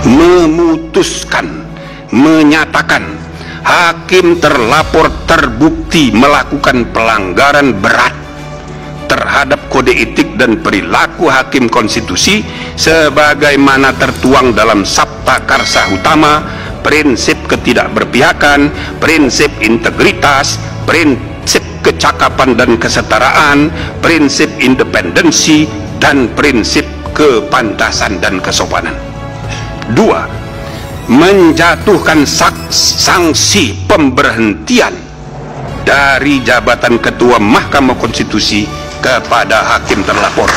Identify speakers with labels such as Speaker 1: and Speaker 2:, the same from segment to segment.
Speaker 1: memutuskan, menyatakan hakim terlapor terbukti melakukan pelanggaran berat terhadap kode etik dan perilaku hakim konstitusi sebagaimana tertuang dalam Sabta Karsa Utama, prinsip ketidakberpihakan, prinsip integritas, prinsip kecakapan dan kesetaraan, prinsip independensi, dan prinsip kepantasan dan kesopanan. 2. Menjatuhkan sanksi pemberhentian dari jabatan Ketua Mahkamah Konstitusi kepada hakim terlapor.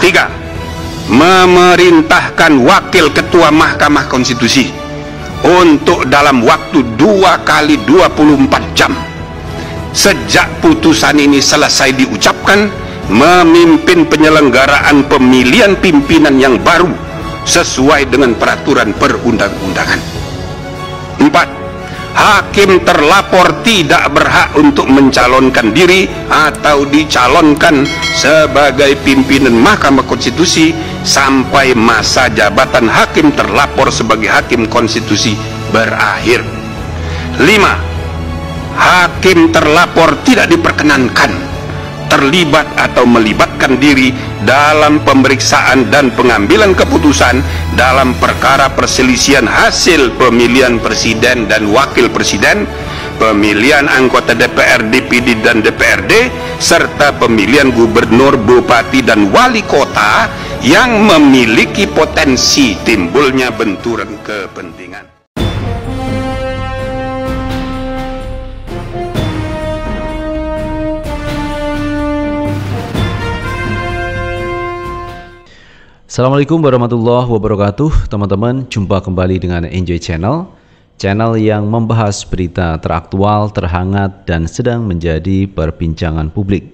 Speaker 1: 3. Memerintahkan Wakil Ketua Mahkamah Konstitusi untuk dalam waktu 2 kali 24 jam sejak putusan ini selesai diucapkan memimpin penyelenggaraan pemilihan pimpinan yang baru sesuai dengan peraturan perundang-undangan. 4. Hakim terlapor tidak berhak untuk mencalonkan diri atau dicalonkan sebagai pimpinan Mahkamah Konstitusi sampai masa jabatan hakim terlapor sebagai hakim konstitusi berakhir. 5. Hakim terlapor tidak diperkenankan terlibat atau melibatkan diri dalam pemeriksaan dan pengambilan keputusan dalam perkara perselisihan hasil pemilihan presiden dan wakil presiden, pemilihan anggota DPR, DPD dan DPRD, serta pemilihan gubernur, bupati dan wali kota yang memiliki potensi timbulnya benturan kepentingan.
Speaker 2: Assalamualaikum warahmatullahi wabarakatuh. Teman-teman, jumpa kembali dengan Enjoy Channel, channel yang membahas berita teraktual, terhangat, dan sedang menjadi perbincangan publik.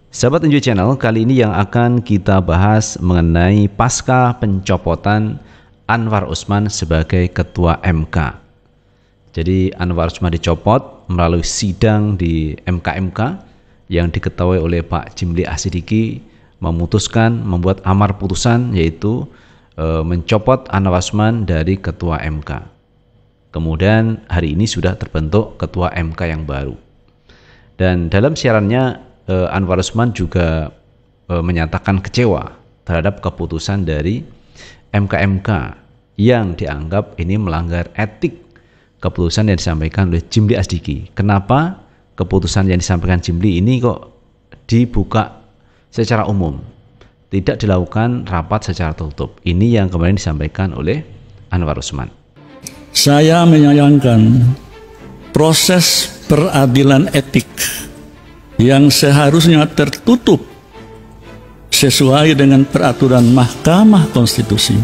Speaker 2: Sahabat Enjoy Channel, kali ini yang akan kita bahas mengenai pasca pencopotan Anwar Usman sebagai Ketua MK. Jadi Anwar Usman dicopot melalui sidang di MK yang diketahui oleh Pak Jimli Asidiki, memutuskan membuat amar putusan yaitu mencopot Anwar Usman dari Ketua MK. Kemudian hari ini sudah terbentuk Ketua MK yang baru. Dan dalam siarannya Anwar Usman juga menyatakan kecewa terhadap keputusan dari MK yang dianggap ini melanggar etik keputusan yang disampaikan oleh Jimli Asidiki. Kenapa keputusan yang disampaikan Jimli ini kok dibuka secara umum, tidak dilakukan rapat secara tertutup? Ini yang kemarin disampaikan oleh Anwar Usman.
Speaker 3: Saya menyayangkan proses peradilan etik yang seharusnya tertutup sesuai dengan peraturan Mahkamah Konstitusi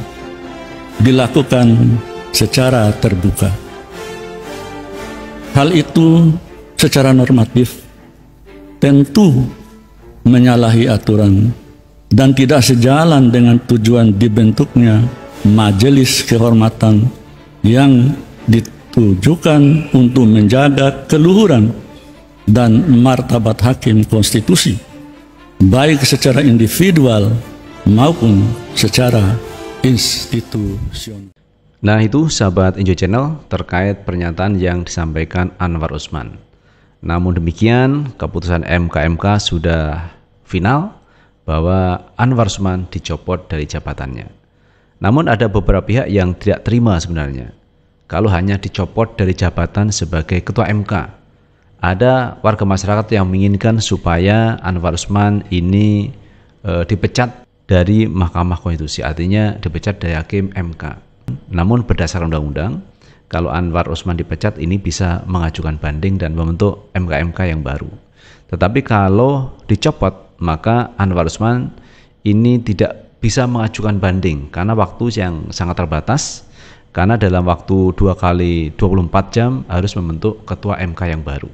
Speaker 3: dilakukan secara terbuka. Hal itu secara normatif tentu menyalahi aturan dan tidak sejalan dengan tujuan dibentuknya majelis kehormatan yang ditujukan untuk menjaga keluhuran dan martabat hakim konstitusi, baik secara individual maupun secara institusional.
Speaker 2: Nah, itu sahabat Enjoy Channel terkait pernyataan yang disampaikan Anwar Usman. Namun demikian, keputusan MK sudah final bahwa Anwar Usman dicopot dari jabatannya. Namun ada beberapa pihak yang tidak terima sebenarnya kalau hanya dicopot dari jabatan sebagai Ketua MK. Ada warga masyarakat yang menginginkan supaya Anwar Usman ini dipecat dari Mahkamah Konstitusi, artinya dipecat dari hakim MK. Namun berdasarkan undang-undang, kalau Anwar Usman dipecat ini bisa mengajukan banding dan membentuk MK yang baru. Tetapi kalau dicopot, maka Anwar Usman ini tidak bisa mengajukan banding karena waktu yang sangat terbatas, karena dalam waktu 2 kali 24 jam harus membentuk Ketua MK yang baru.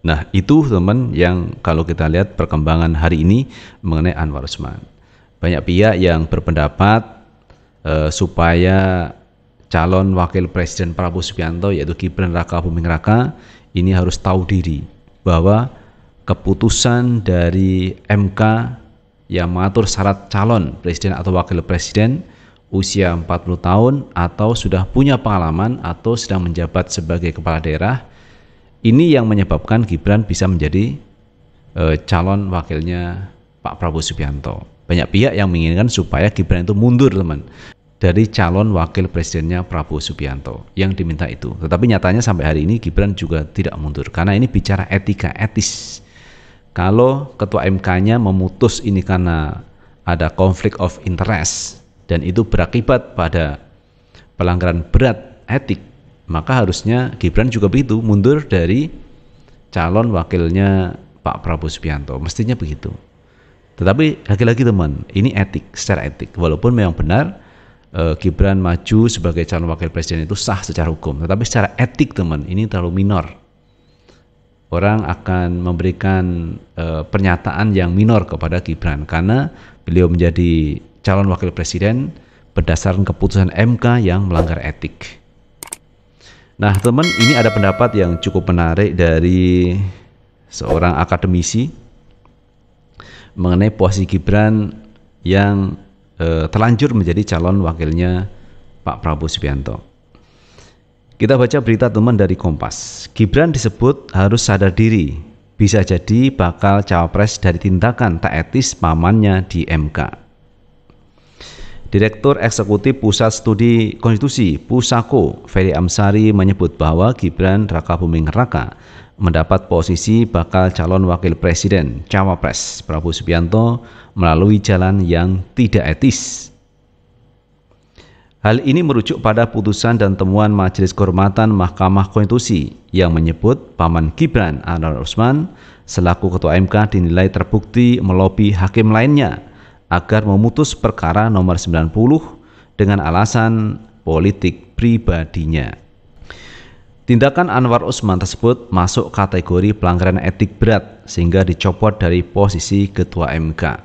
Speaker 2: Nah, itu teman yang kalau kita lihat perkembangan hari ini mengenai Anwar Usman. Banyak pihak yang berpendapat supaya calon wakil presiden Prabowo Subianto yaitu Gibran Raka Buming Raka ini harus tahu diri bahwa keputusan dari MK yang mengatur syarat calon presiden atau wakil presiden usia 40 tahun atau sudah punya pengalaman atau sedang menjabat sebagai kepala daerah. Ini yang menyebabkan Gibran bisa menjadi calon wakilnya Pak Prabowo Subianto. Banyak pihak yang menginginkan supaya Gibran itu mundur, teman, dari calon wakil presidennya Prabowo Subianto yang diminta itu. Tetapi nyatanya sampai hari ini Gibran juga tidak mundur karena ini bicara etika, etis. Kalau ketua MK-nya memutus ini karena ada konflik of interest dan itu berakibat pada pelanggaran berat etik, maka harusnya Gibran juga begitu, mundur dari calon wakilnya Pak Prabowo Subianto. Mestinya begitu. Tetapi lagi-lagi teman, ini etik, secara etik. Walaupun memang benar Gibran maju sebagai calon wakil presiden itu sah secara hukum, tetapi secara etik teman, ini terlalu minor. Orang akan memberikan pernyataan yang minor kepada Gibran karena beliau menjadi calon wakil presiden berdasarkan keputusan MK yang melanggar etik. Nah teman, ini ada pendapat yang cukup menarik dari seorang akademisi mengenai posisi Gibran yang terlanjur menjadi calon wakilnya Pak Prabowo Subianto. Kita baca berita teman dari Kompas. Gibran disebut harus sadar diri, bisa jadi bakal cawapres dari tindakan tak etis pamannya di MK. Direktur Eksekutif Pusat Studi Konstitusi Pusako, Ferry Amsari menyebut bahwa Gibran Rakabuming Raka mendapat posisi bakal calon wakil presiden cawapres Prabowo Subianto melalui jalan yang tidak etis. Hal ini merujuk pada putusan dan temuan Majelis Kehormatan Mahkamah Konstitusi yang menyebut paman Gibran, Anwar Usman, selaku Ketua MK dinilai terbukti melobi hakim lainnya agar memutus perkara nomor 90 dengan alasan politik pribadinya. Tindakan Anwar Usman tersebut masuk kategori pelanggaran etik berat sehingga dicopot dari posisi Ketua MK.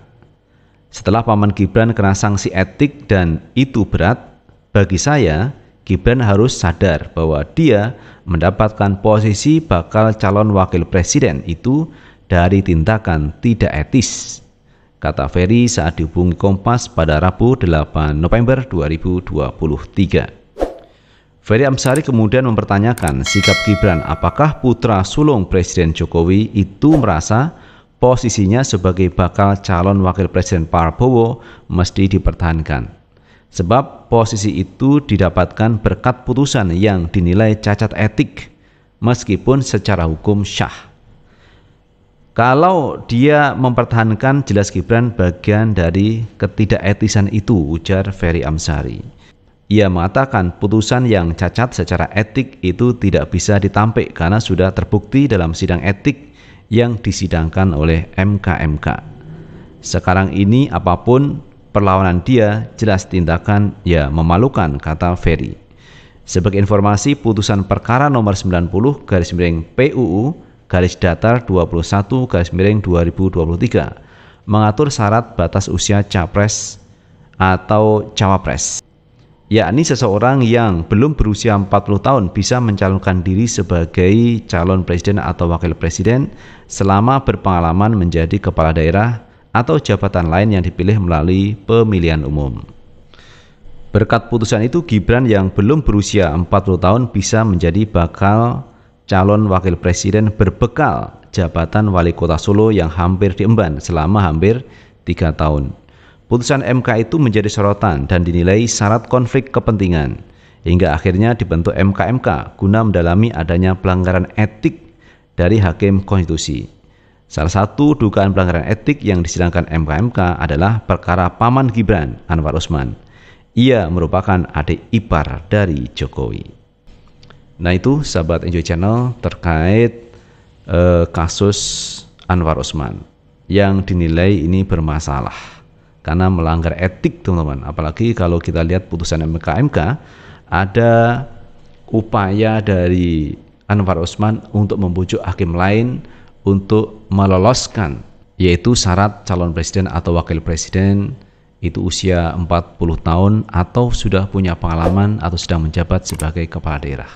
Speaker 2: Setelah paman Gibran kena sanksi etik dan itu berat, bagi saya, Gibran harus sadar bahwa dia mendapatkan posisi bakal calon wakil presiden itu dari tindakan tidak etis, kata Ferry saat dihubungi Kompas pada Rabu 8 November 2023. Ferry Amsari kemudian mempertanyakan sikap Gibran, apakah putra sulung Presiden Jokowi itu merasa posisinya sebagai bakal calon wakil presiden Prabowo mesti dipertahankan. Sebab posisi itu didapatkan berkat putusan yang dinilai cacat etik meskipun secara hukum syah. Kalau dia mempertahankan, jelas Gibran bagian dari ketidaketisan itu, ujar Ferry Amsari. Ia mengatakan putusan yang cacat secara etik itu tidak bisa ditampik karena sudah terbukti dalam sidang etik yang disidangkan oleh MK-MK. Sekarang ini apapun perlawanan dia jelas tindakan ya memalukan, kata Ferry. Sebagai informasi, putusan perkara nomor 90/PUU/21/2023 mengatur syarat batas usia capres atau cawapres, yakni seseorang yang belum berusia 40 tahun bisa mencalonkan diri sebagai calon presiden atau wakil presiden selama berpengalaman menjadi kepala daerah atau jabatan lain yang dipilih melalui pemilihan umum. Berkat putusan itu, Gibran yang belum berusia 40 tahun bisa menjadi bakal calon wakil presiden berbekal jabatan wali kota Solo yang hampir diemban selama hampir 3 tahun. Putusan MK itu menjadi sorotan dan dinilai syarat konflik kepentingan, hingga akhirnya dibentuk MK-MK guna mendalami adanya pelanggaran etik dari hakim konstitusi. Salah satu dugaan pelanggaran etik yang disidangkan MK-MK adalah perkara paman Gibran, Anwar Usman. Ia merupakan adik ipar dari Jokowi. Nah itu sahabat Enjoy Channel terkait kasus Anwar Usman yang dinilai ini bermasalah karena melanggar etik, teman-teman. Apalagi kalau kita lihat putusan MK-MK, ada upaya dari Anwar Usman untuk membujuk hakim lain untuk meloloskan, yaitu syarat calon presiden atau wakil presiden itu usia 40 tahun atau sudah punya pengalaman atau sedang menjabat sebagai kepala daerah,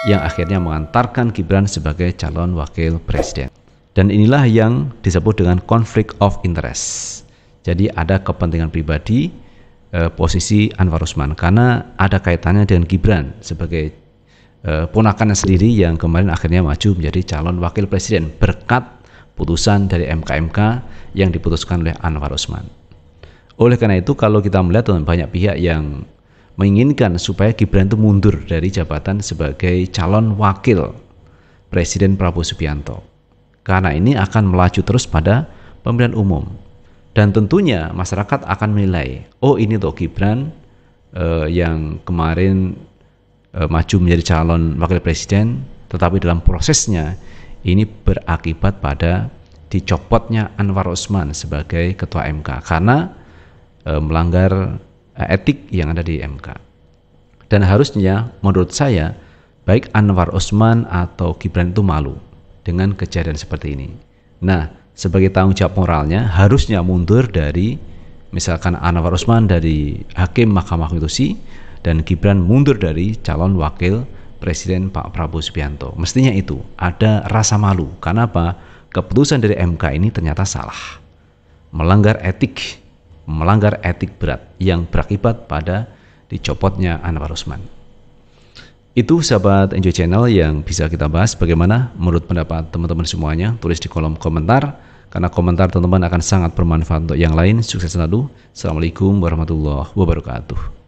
Speaker 2: yang akhirnya mengantarkan Gibran sebagai calon wakil presiden. Dan inilah yang disebut dengan conflict of interest. Jadi ada kepentingan pribadi posisi Anwar Usman karena ada kaitannya dengan Gibran sebagai ponakannya sendiri yang kemarin akhirnya maju menjadi calon wakil presiden berkat putusan dari MK yang diputuskan oleh Anwar Usman. Oleh karena itu kalau kita melihat banyak pihak yang menginginkan supaya Gibran itu mundur dari jabatan sebagai calon wakil Presiden Prabowo Subianto. Karena ini akan melaju terus pada pemilihan umum. Dan tentunya masyarakat akan menilai, oh ini toh Gibran yang kemarin maju menjadi calon wakil presiden, tetapi dalam prosesnya ini berakibat pada dicopotnya Anwar Usman sebagai ketua MK karena melanggar etik yang ada di MK. Dan harusnya menurut saya baik Anwar Usman atau Gibran itu malu dengan kejadian seperti ini. Nah, sebagai tanggung jawab moralnya harusnya mundur dari misalkan Anwar Usman dari Hakim Mahkamah Konstitusi dan Gibran mundur dari calon wakil presiden Pak Prabowo Subianto. Mestinya itu ada rasa malu. Karena apa? Keputusan dari MK ini ternyata salah, melanggar etik berat yang berakibat pada dicopotnya Anwar Usman. Itu sahabat Enjoy Channel yang bisa kita bahas. Bagaimana menurut pendapat teman-teman semuanya? Tulis di kolom komentar, karena komentar teman-teman akan sangat bermanfaat untuk yang lain. Sukses selalu. Assalamualaikum warahmatullahi wabarakatuh.